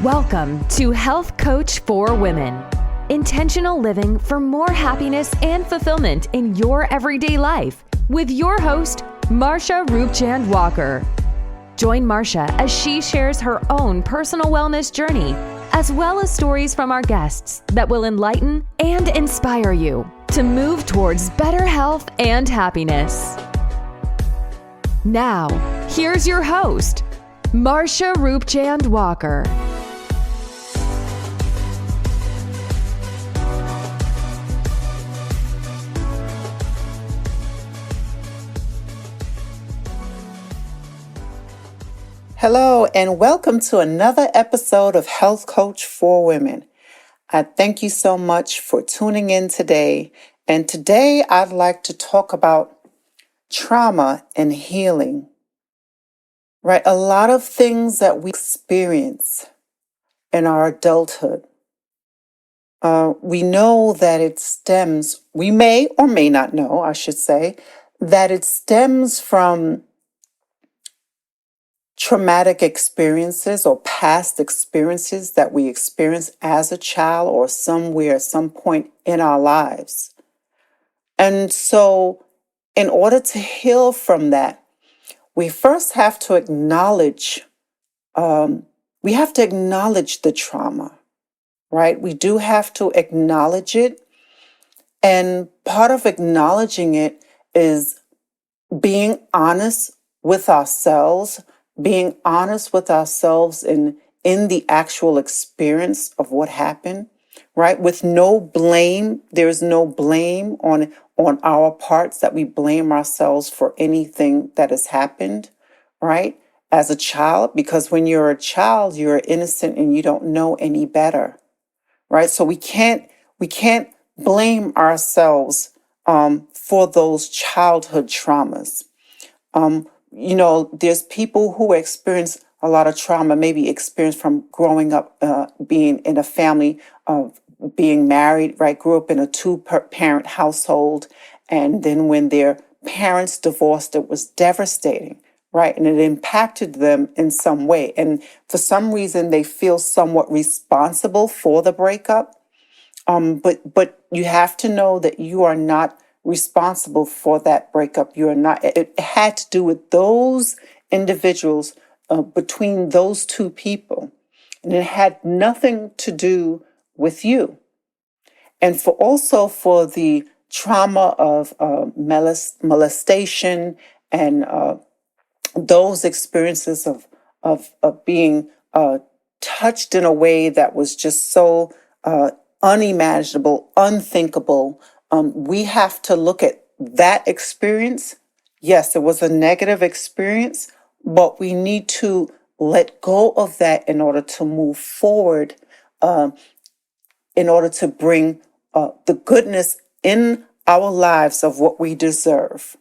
Welcome to Health Coach for Women. Intentional living for more happiness and fulfillment in your everyday life with your host, Marsha Roopchand-Walker. Join Marsha as she shares her own personal wellness journey, as well as stories from our guests that will enlighten and inspire you to move towards better health and happiness. Now, here's your host, Marsha Roopchand-Walker. Hello, and welcome to another episode of Health Coach for Women. I thank you so much for tuning in today. And today I'd like to talk about trauma and healing. Right? A lot of things that we experience in our adulthood. We know that it stems, we may or may not know, I should say, that it stems from traumatic experiences or past experiences that we experienced as a child or somewhere, at some point in our lives. And so, in order to heal from that, we first have to acknowledge, the trauma, right? We do have to acknowledge it. And part of acknowledging it is being honest with ourselves, being honest with ourselves in the actual experience of what happened, right? With no blame. There's no blame on our parts, that we blame ourselves for anything that has happened, right? As a child, because when you're a child, you're innocent and you don't know any better, right? So we can't blame ourselves for those childhood traumas. There's people who experience a lot of trauma, maybe experience from growing up, being in a family of being married, right? Grew up in a two-parent household. And then when their parents divorced, it was devastating, right? And it impacted them in some way. And for some reason, they feel somewhat responsible for the breakup. But you have to know that you are not responsible for that breakup. You are not. It had to do with those individuals, between those two people, and it had nothing to do with you. And for the trauma of molestation and those experiences of being touched in a way that was just so unimaginable, unthinkable. We have to look at that experience. Yes, it was a negative experience, but we need to let go of that in order to move forward, in order to bring the goodness in our lives of what we deserve,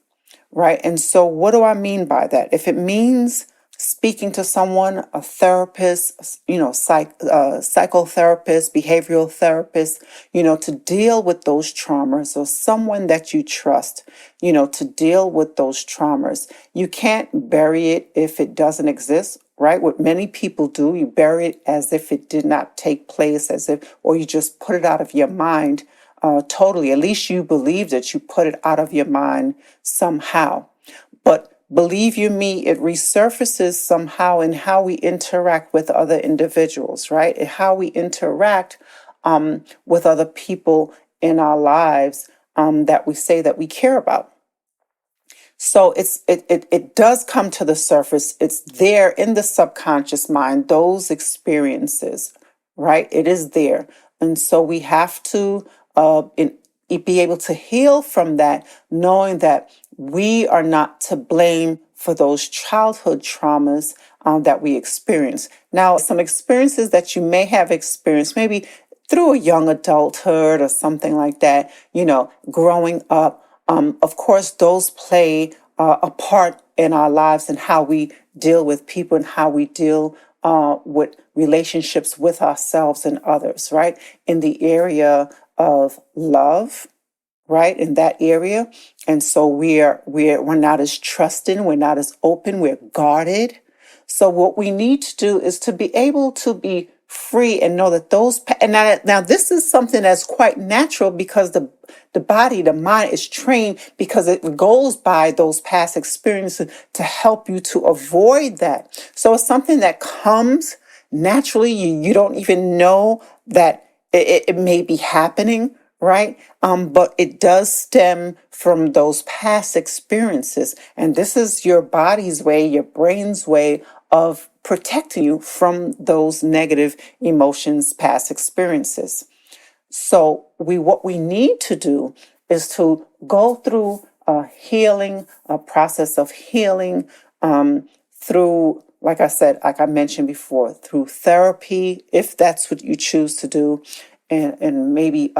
right? And so what do I mean by that? If it means speaking to someone, a therapist, psychotherapist, behavioral therapist, to deal with those traumas, or someone that you trust, to deal with those traumas. You can't bury it if it doesn't exist, right? What many people do, you bury it as if it did not take place, or you just put it out of your mind totally. At least you believe that you put it out of your mind somehow. But believe you me, it resurfaces somehow in how we interact with other individuals, right? And how we interact with other people in our lives that we say that we care about. So it does come to the surface. It's there in the subconscious mind, those experiences, right? It is there. And so we have to be able to heal from that, knowing that we are not to blame for those childhood traumas that we experience. Now, some experiences that you may have experienced, maybe through a young adulthood or something like that, growing up, of course, those play a part in our lives and how we deal with people and how we deal with relationships with ourselves and others, right? In the area of love, right? In that area. And so we're not as trusting, we're not as open, we're guarded. So what we need to do is to be able to be free and know that and now this is something that's quite natural because the body, the mind is trained because it goes by those past experiences to help you to avoid that. So it's something that comes naturally. You don't even know that it may be happening, right? But it does stem from those past experiences. And this is your body's way, your brain's way of protecting you from those negative emotions, past experiences. So what we need to do is to go through a process of healing, through, like I said, like I mentioned before, through therapy, if that's what you choose to do, and maybe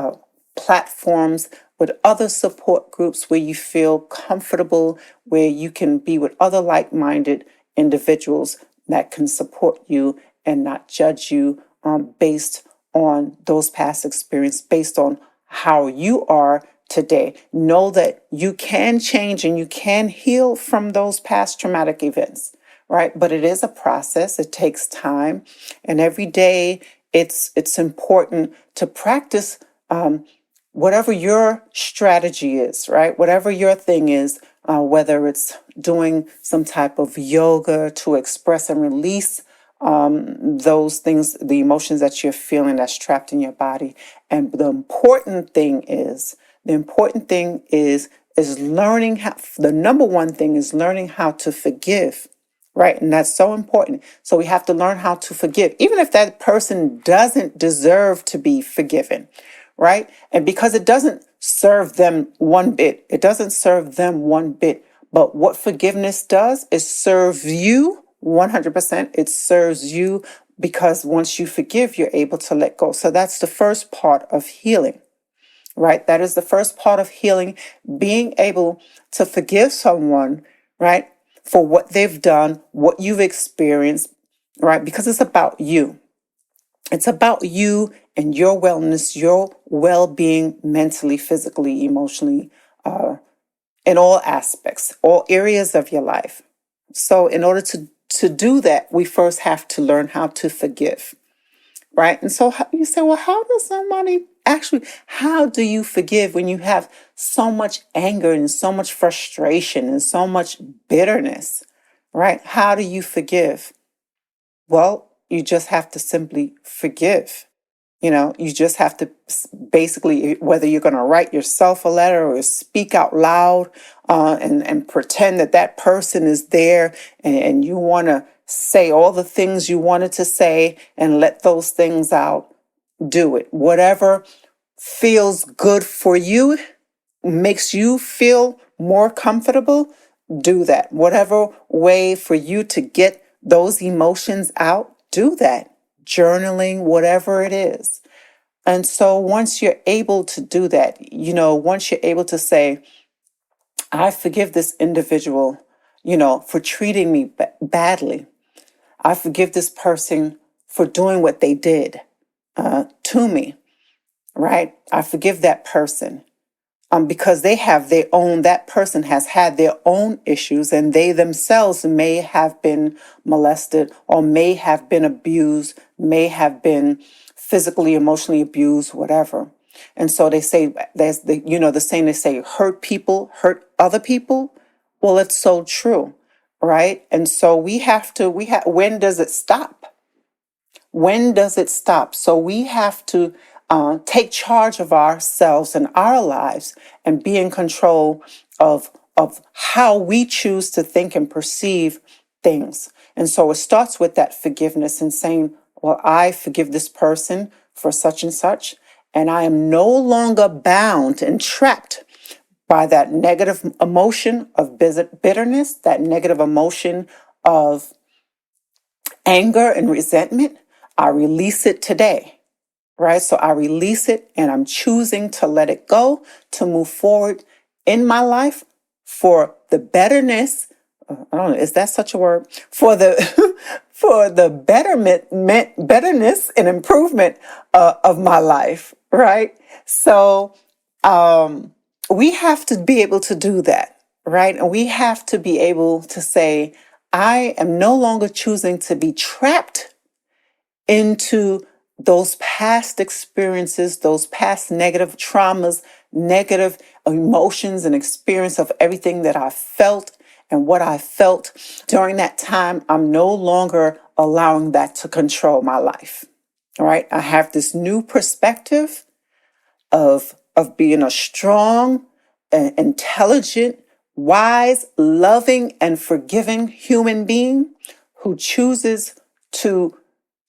platforms with other support groups where you feel comfortable, where you can be with other like-minded individuals that can support you and not judge you based on those past experiences, based on how you are today. Know that you can change and you can heal from those past traumatic events, right? But it is a process. It takes time, and every day it's important to practice whatever your strategy is, right? Whatever your thing is, whether it's doing some type of yoga to express and release those things, the emotions that you're feeling that's trapped in your body. And the important thing is learning how, the number one thing is learning how to forgive, right? And that's so important. So we have to learn how to forgive, even if that person doesn't deserve to be forgiven, right? And because it doesn't serve them one bit, But what forgiveness does is serve you 100%. It serves you because once you forgive, you're able to let go. So that's the first part of healing, right? That is the first part of healing, being able to forgive someone, right, for what they've done, what you've experienced, right? Because it's about you. It's about you and your wellness, your well-being, mentally, physically, emotionally, in all aspects, all areas of your life. So in order to do that, we first have to learn how to forgive, right? And so you say, well, how do you forgive when you have so much anger and so much frustration and so much bitterness, right? How do you forgive? Well, you just have to simply forgive. You just have to basically, whether you're going to write yourself a letter or speak out loud, and pretend that person is there, and you want to say all the things you wanted to say and let those things out, do it. Whatever feels good for you, makes you feel more comfortable, do that. Whatever way for you to get those emotions out, do that. Journaling, whatever it is. And so once you're able to do that, once you're able to say, I forgive this individual, for treating me badly. I forgive this person for doing what they did to me, right? I forgive that person. Because that person has had their own issues, and they themselves may have been molested or may have been abused, may have been physically, emotionally abused, whatever. And so they say, the saying, they say, hurt people, hurt other people. Well, it's so true, right? And so when does it stop? When does it stop? So we have to take charge of ourselves and our lives and be in control of how we choose to think and perceive things. And so it starts with that forgiveness and saying, well, I forgive this person for such and such, and I am no longer bound and trapped by that negative emotion of bitterness, that negative emotion of anger and resentment. I release it today, right? So I release it, and I'm choosing to let it go, to move forward in my life for the betterness. I don't know, is that such a word? For the for the betterness and improvement of my life, right? So we have to be able to do that, right? And we have to be able to say, I am no longer choosing to be trapped into those past experiences, those past negative traumas, negative emotions and experience of everything that I felt and what I felt during that time. I'm no longer allowing that to control my life. All right. I have this new perspective of being a strong, intelligent, wise, loving, and forgiving human being who chooses to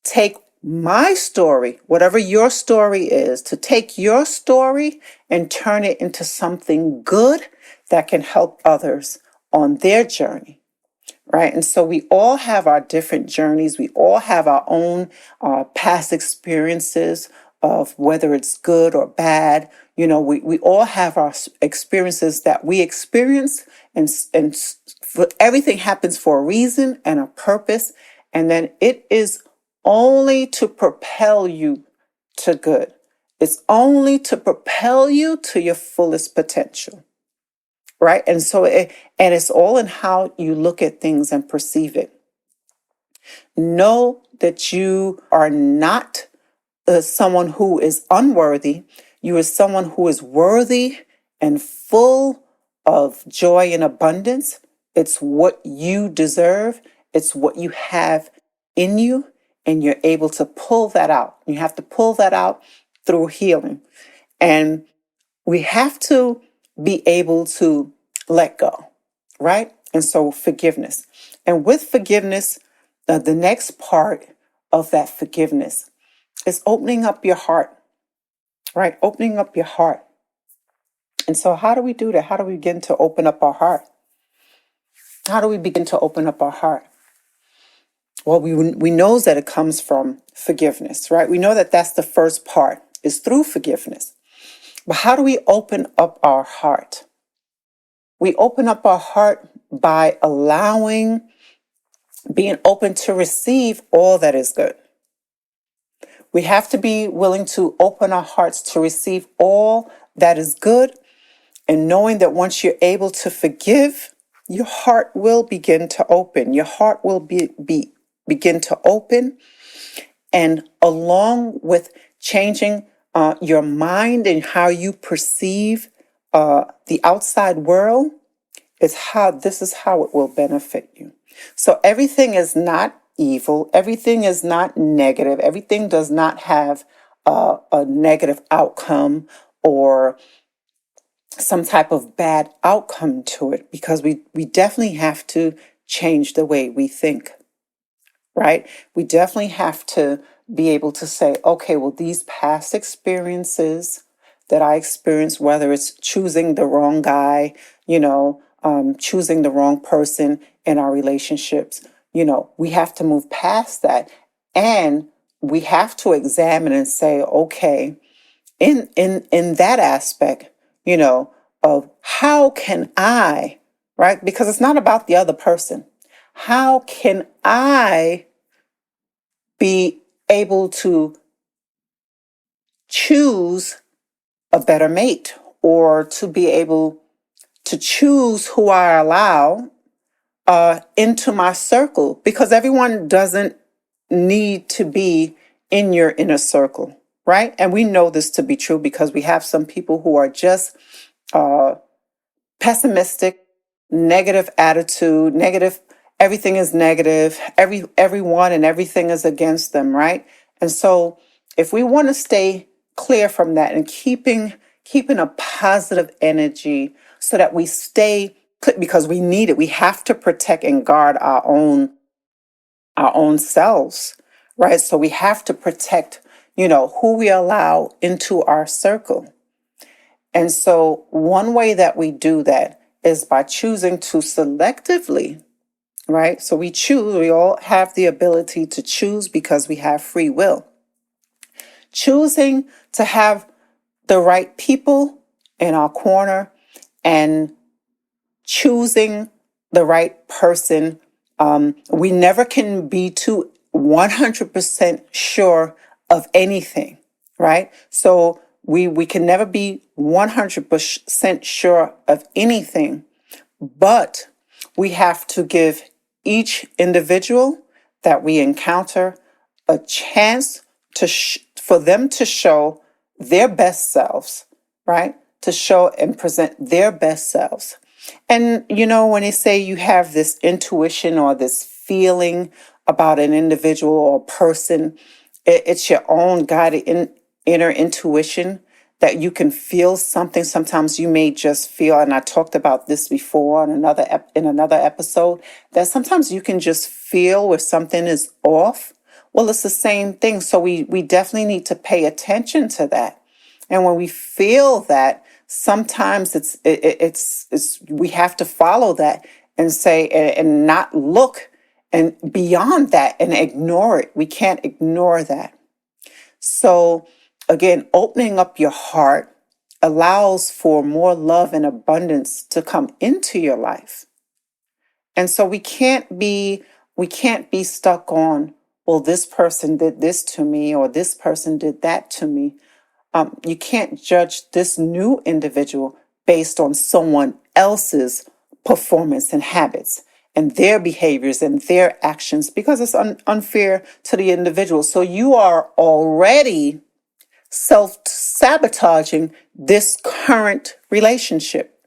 take my story, whatever your story is, to take your story and turn it into something good that can help others on their journey. Right. And so we all have our different journeys. We all have our own past experiences of whether it's good or bad. We all have our experiences that we experience, and everything happens for a reason and a purpose. And then it is only to propel you to good. It's only to propel you to your fullest potential. Right. And so it's all in how you look at things and perceive it. Know that you are not someone who is unworthy. You are someone who is worthy and full of joy and abundance. It's what you deserve. It's what you have in you, and you're able to pull that out. You have to pull that out through healing. And we have to be able to let go, right? And so forgiveness. And with forgiveness, the next part of that forgiveness is opening up your heart, right? Opening up your heart. And so how do we do that? How do we begin to open up our heart? How do we begin to open up our heart? Well, we know that it comes from forgiveness, right? We know that that's the first part, is through forgiveness. But how do we open up our heart? We open up our heart by being open to receive all that is good. We have to be willing to open our hearts to receive all that is good, and knowing that once you're able to forgive, your heart will begin to open. Your heart will begin to open, and along with changing your mind and how you perceive the outside world, this is how it will benefit you. So everything is not evil. Everything is not negative. Everything does not have a negative outcome or some type of bad outcome to it, because we definitely have to change the way we think, right? We definitely have to be able to say, okay, well, these past experiences that I experienced, whether it's choosing the wrong guy, choosing the wrong person in our relationships, we have to move past that. And we have to examine and say, okay, in that aspect, of how can I, right? Because it's not about the other person. How can I be able to choose a better mate, or to be able to choose who I allow into my circle? Because everyone doesn't need to be in your inner circle, right? And we know this to be true because we have some people who are just pessimistic, negative attitude, negative. Everything is negative. Everyone and everything is against them, right? And so, if we want to stay clear from that and keeping a positive energy, so that we stay, because we need it. We have to protect and guard our own selves, right? So we have to protect, who we allow into our circle. And so one way that we do that is by choosing to selectively, right? So we all have the ability to choose because we have free will. Choosing to have the right people in our corner and choosing the right person. We never can be too 100% sure of anything, right? So we can never be 100% sure of anything, but we have to give each individual that we encounter a chance for them to show their best selves, right? To show and present their best selves. And, when they say you have this intuition or this feeling about an individual or person, it's your own guided inner intuition that you can feel something. Sometimes you may just feel, and I talked about this before in another episode, that sometimes you can just feel where something is off. Well, it's the same thing. So we definitely need to pay attention to that. And when we feel that, sometimes it's we have to follow that and say and not look and beyond that and ignore it. We can't ignore that. So again, opening up your heart allows for more love and abundance to come into your life. And so we can't be stuck on, well, this person did this to me or this person did that to me. You can't judge this new individual based on someone else's performance and habits and their behaviors and their actions, because it's unfair to the individual. So you are already self-sabotaging this current relationship.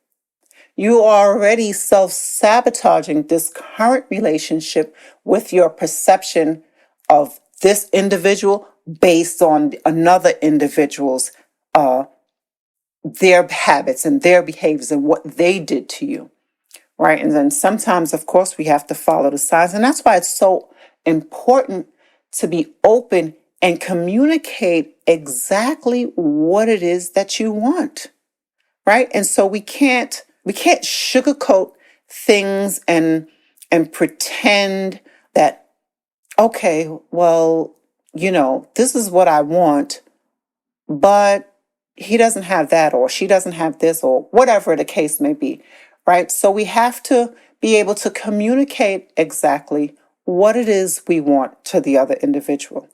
You are already self-sabotaging this current relationship with your perception of this individual based on another individual's their habits and their behaviors and what they did to you, right? And then sometimes, of course, we have to follow the signs. And that's why it's so important to be open and communicate exactly what it is that you want, right? And so we can't sugarcoat things and pretend that, okay, well, this is what I want, but he doesn't have that, or she doesn't have this, or whatever the case may be, right? So we have to be able to communicate exactly what it is we want to the other individual.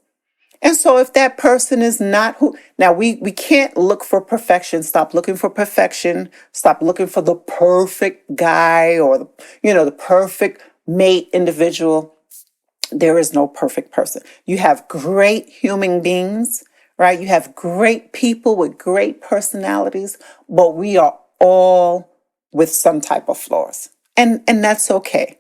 And so if that person is not who, now we can't look for perfection. Stop looking for perfection. Stop looking for the perfect guy or the perfect mate individual. There is no perfect person. You have great human beings, right? You have great people with great personalities, but we are all with some type of flaws. And that's okay,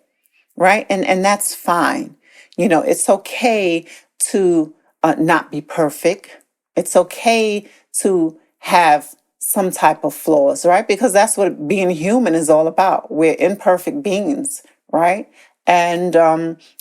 right? And that's fine. It's okay to not be perfect. It's okay to have some type of flaws, right? Because that's what being human is all about. We're imperfect beings, right? And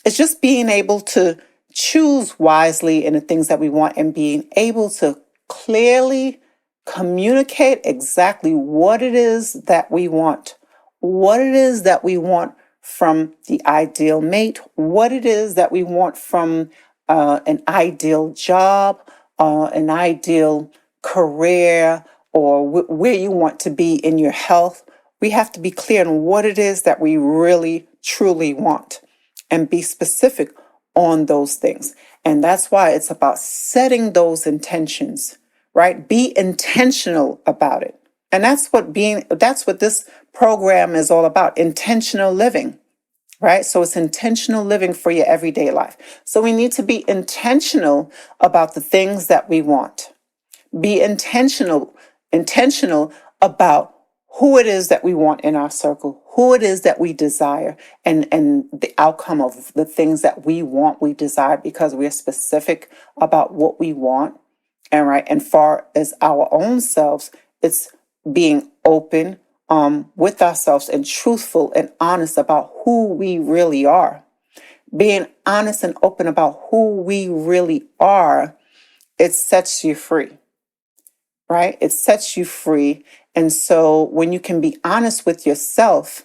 it's just being able to choose wisely in the things that we want and being able to clearly communicate exactly what it is that we want, what it is that we want from the ideal mate, what it is that we want from an ideal job, an ideal career, or where you want to be in your health. We have to be clear on what it is that we really, truly want and be specific on those things. And that's why it's about setting those intentions, right? Be intentional about it. And that's what this program is all about, intentional living, right? So it's intentional living for your everyday life. So we need to be intentional about the things that we want. Be intentional about who it is that we want in our circle, who it is that we desire, and the outcome of the things that we want, we desire, because we're specific about what we want. And right, and far as our own selves, it's being open with ourselves and truthful and honest about who we really are. Being honest and open about who we really are, it sets you free, right? It sets you free. And so when you can be honest with yourself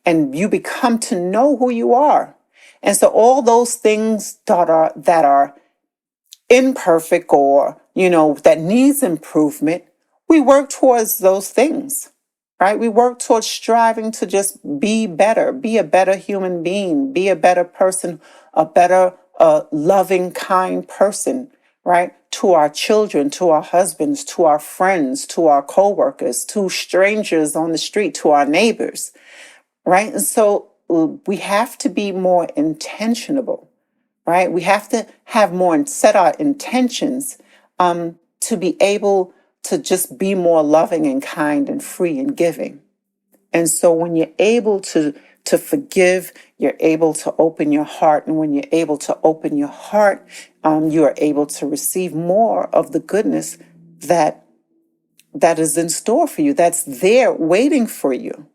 and you become to know who you are. And so all those things that are imperfect or, that needs improvement, we work towards those things, right? We work towards striving to just be better, be a better human being, be a better person, a better, loving, kind person, right? To our children, to our husbands, to our friends, to our coworkers, to strangers on the street, to our neighbors, right? And so we have to be more intentional, right? We have to have more and set our intentions to be able to just be more loving and kind and free and giving. And so when you're able to forgive, you're able to open your heart. And when you're able to open your heart, you are able to receive more of the goodness that is in store for you, that's there waiting for you,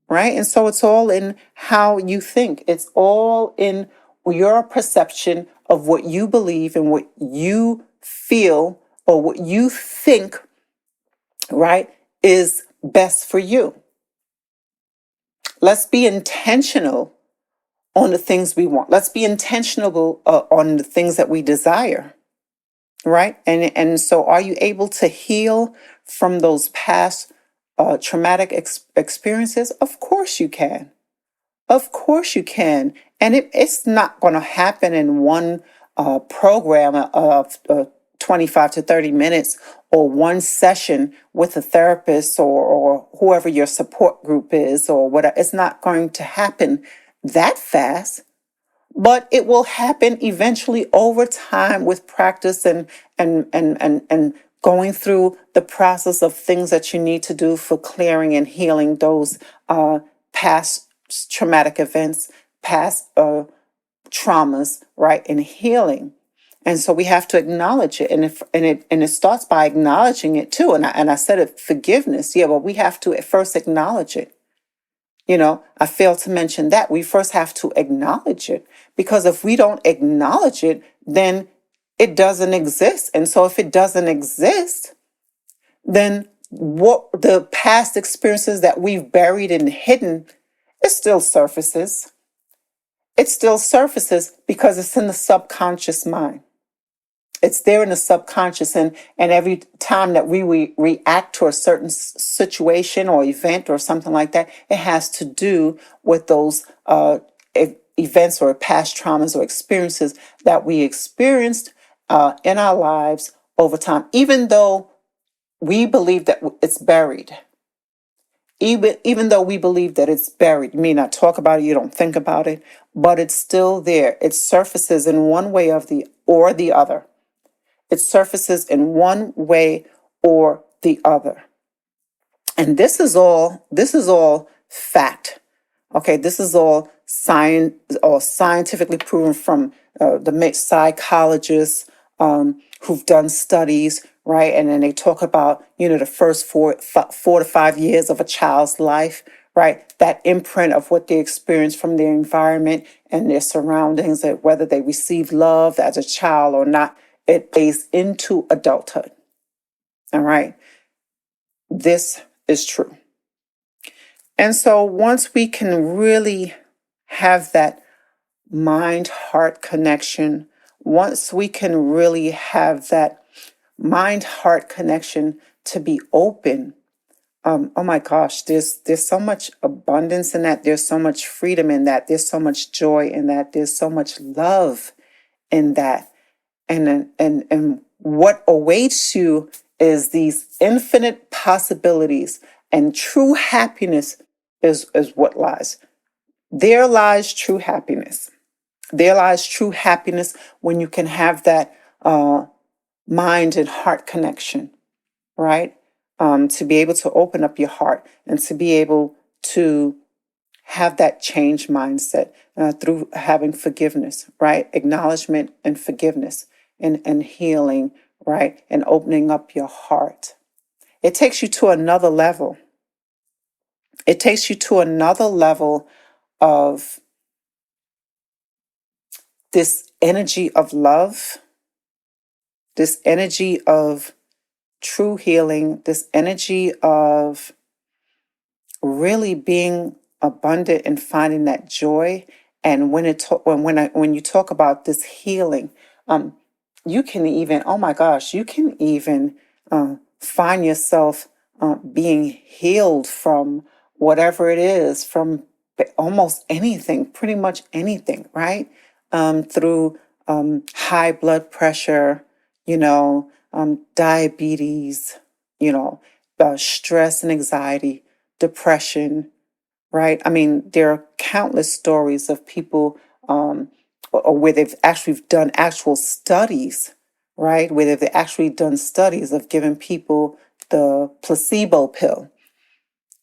right? And so it's all in how you think. It's all in your perception of what you believe and what you feel or what you think, right, is best for you. Let's be intentional on the things we want. Let's be intentional on the things that we desire, right? And so are you able to heal from those past traumatic experiences? Of course you can. Of course you can. And it's not going to happen in one program of 25 to 30 minutes or one session with a therapist or whoever your support group is or whatever. It's not going to happen that fast, but it will happen eventually over time with practice and going through the process of things that you need to do for clearing and healing those past traumatic events, past traumas, right? And healing. And so we have to acknowledge it, and it starts by acknowledging it too. And I said it, forgiveness. Yeah, but we have to at first acknowledge it. I failed to mention that we first have to acknowledge it, because if we don't acknowledge it, then it doesn't exist. And so if it doesn't exist, then what the past experiences that we've buried and hidden, it still surfaces. It still surfaces because it's in the subconscious mind. It's there in the subconscious, and every time that we react to a certain situation or event or something like that, it has to do with those events or past traumas or experiences that we experienced in our lives over time, even though we believe that it's buried. Even though we believe that it's buried, you may not talk about it, you don't think about it, but it's still there. It surfaces in one way or the other. It surfaces in one way or the other. And this is all fact. Okay, this is all science or scientifically proven from the psychologists who've done studies, right? And then they talk about, the first 4 to 5 years of a child's life, right? That imprint of what they experience from their environment and their surroundings, and whether they receive love as a child or not, it plays into adulthood. All right. This is true. And so once we can really have that mind-heart connection, once we can really have that mind-heart connection to be open, oh my gosh, there's so much abundance in that. There's so much freedom in that. There's so much joy in that. There's so much love in that. And what awaits you is these infinite possibilities, and true happiness is what lies. There lies true happiness. There lies true happiness when you can have that mind and heart connection, right? To be able to open up your heart and to be able to have that change mindset through having forgiveness, right? Acknowledgement and forgiveness and healing, right? And opening up your heart. It takes you to another level. It takes you to another level of this energy of love, this energy of true healing, this energy of really being abundant and finding that joy. And when you talk about this healing, you can even, oh my gosh, you can even find yourself being healed from whatever it is, from almost anything, pretty much anything, right? Through high blood pressure, diabetes, stress and anxiety, depression, right? I mean, there are countless stories of people or where they've actually done actual studies, right? Where they've actually done studies of giving people the placebo pill,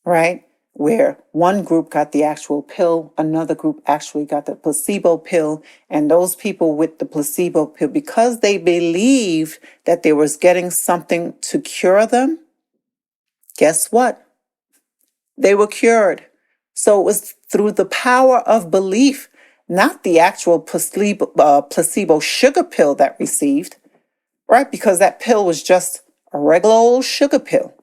right? Where one group got the actual pill, another group actually got the placebo pill, and those people with the placebo pill, because they believed that they was getting something to cure them, guess what? They were cured. So it was through the power of belief, not the actual placebo sugar pill that received, right? Because that pill was just a regular old sugar pill.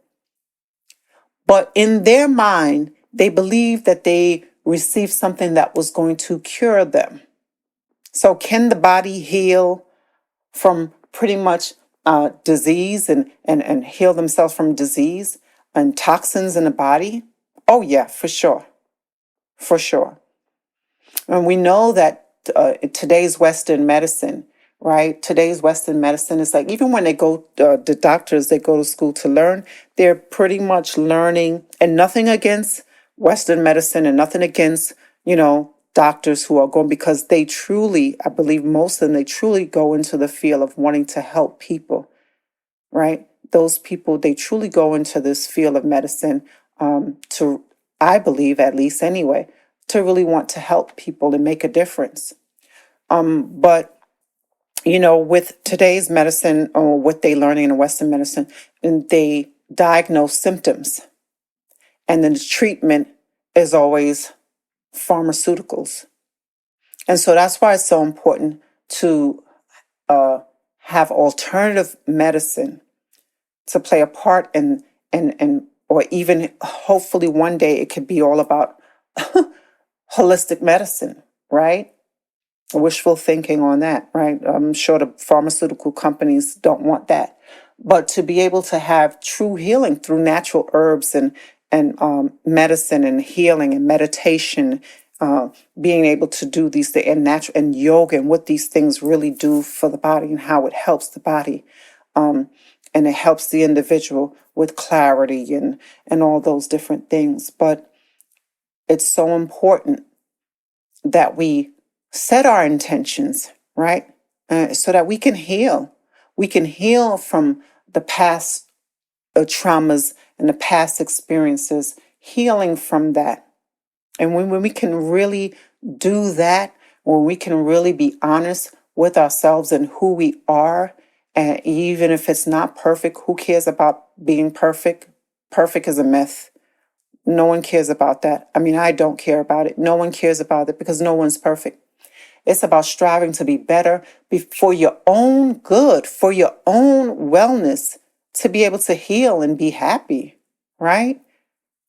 But in their mind, they believed that they received something that was going to cure them. So can the body heal from pretty much disease and heal themselves from disease and toxins in the body? Oh, yeah, for sure. For sure. And we know that today's Western medicine, right? Today's Western medicine is like, even when they go, the doctors, they go to school to learn, they're pretty much learning, and nothing against Western medicine and nothing against, doctors who are going, because they truly, I believe most of them, they truly go into the field of wanting to help people, right? Those people, they truly go into this field of medicine to, I believe, at least anyway, to really want to help people and make a difference. But with today's medicine, or what they learning in Western medicine, and they diagnose symptoms, and then the treatment is always pharmaceuticals. And so that's why it's so important to have alternative medicine to play a part in, or even hopefully one day it could be all about holistic medicine, right? Wishful thinking on that, right? I'm sure the pharmaceutical companies don't want that. But to be able to have true healing through natural herbs and medicine and healing and meditation, being able to do these things, and natural and yoga, and what these things really do for the body and how it helps the body, and it helps the individual with clarity and all those different things. But it's so important that we set our intentions, right? So that we can heal. We can heal from the past traumas and the past experiences, healing from that. And when we can really do that, when we can really be honest with ourselves and who we are, and even if it's not perfect, who cares about being perfect? Perfect is a myth. No one cares about that. I mean, I don't care about it. No one cares about it because no one's perfect. It's about striving to be better for your own good, for your own wellness, to be able to heal and be happy, right?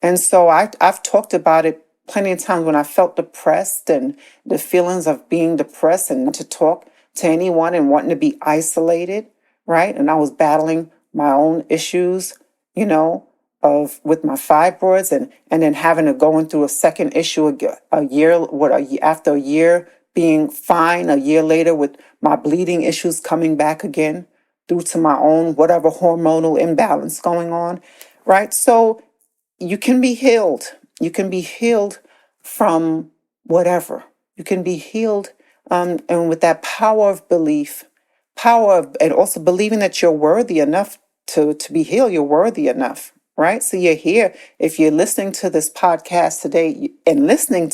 And so I've talked about it plenty of times when I felt depressed and the feelings of being depressed and to talk to anyone and wanting to be isolated, right? And I was battling my own issues, of with my fibroids and then having to going through a second issue after a year being fine, a year later with my bleeding issues coming back again due to my own whatever hormonal imbalance going on, right? So you can be healed. You can be healed from whatever. You can be healed, and with that power of belief, and also believing that you're worthy enough to be healed. You're worthy enough, right? So you're here. If you're listening to this podcast today and listening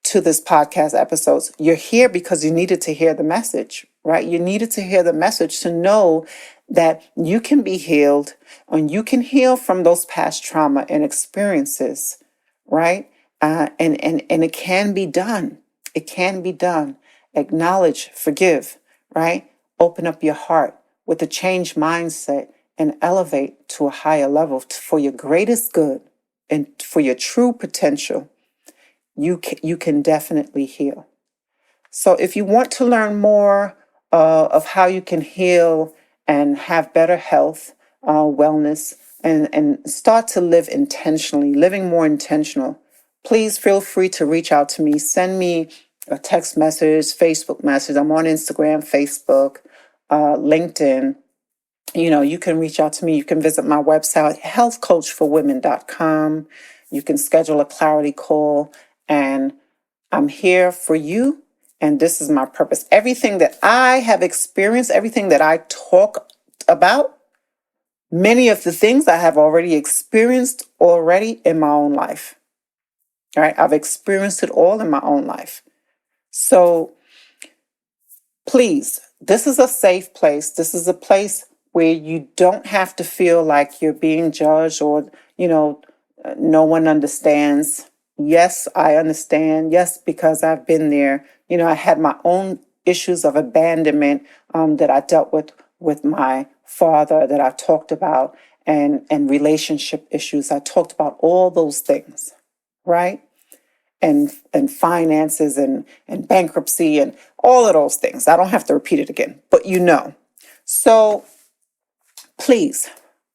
to this podcast episodes, you're here because you needed to hear the message, right? You needed to hear the message to know that you can be healed and you can heal from those past trauma and experiences, right? And it can be done. It can be done. Acknowledge, forgive, right? Open up your heart with a changed mindset and elevate to a higher level for your greatest good and for your true potential. You can definitely heal. So if you want to learn more of how you can heal and have better health, wellness, and start to live intentionally, living more intentional, please feel free to reach out to me. Send me a text message, Facebook message. I'm on Instagram, Facebook, LinkedIn. You can reach out to me. You can visit my website, healthcoachforwomen.com. You can schedule a clarity call, and I'm here for you And this is my purpose. Everything that I have experienced, everything that I talk about, many of the things I have already experienced already in my own life. All right. I've experienced it all in my own life. So please, this is a safe place. This is a place where you don't have to feel like you're being judged or, no one understands. Yes, I understand. Yes, because I've been there. I had my own issues of abandonment that I dealt with my father that I talked about, and relationship issues. I talked about all those things, right? And finances and bankruptcy and all of those things. I don't have to repeat it again, but So please,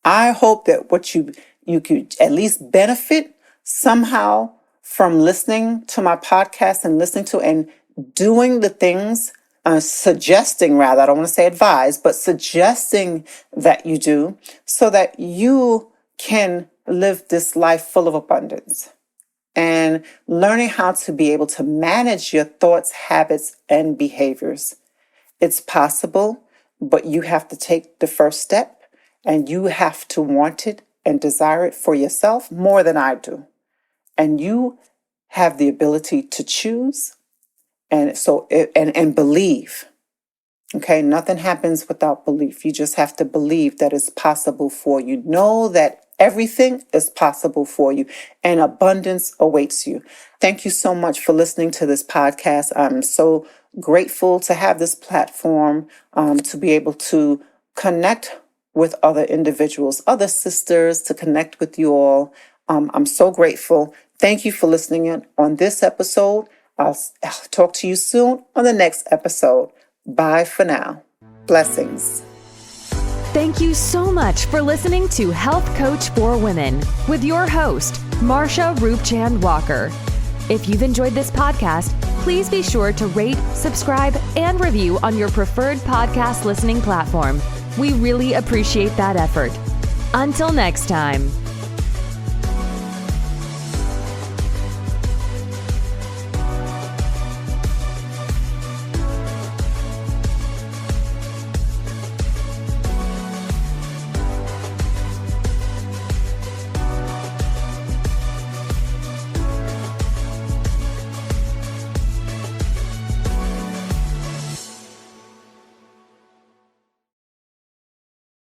I hope that what you could at least benefit somehow from listening to my podcast and listening to and doing the things, suggesting rather, I don't want to say advise, but suggesting that you do so that you can live this life full of abundance and learning how to be able to manage your thoughts, habits, and behaviors. It's possible, but you have to take the first step and you have to want it and desire it for yourself more than I do. And you have the ability to choose and believe. Okay, nothing happens without belief. You just have to believe that it's possible for you. Know that everything is possible for you and abundance awaits you. Thank you so much for listening to this podcast. I'm so grateful to have this platform, to be able to connect with other individuals, other sisters, to connect with you all. I'm so grateful. Thank you for listening in on this episode. I'll talk to you soon on the next episode. Bye for now. Blessings. Thank you so much for listening to Health Coach for Women with your host, Marsha Roopchand-Walker. If you've enjoyed this podcast, please be sure to rate, subscribe, and review on your preferred podcast listening platform. We really appreciate that effort. Until next time.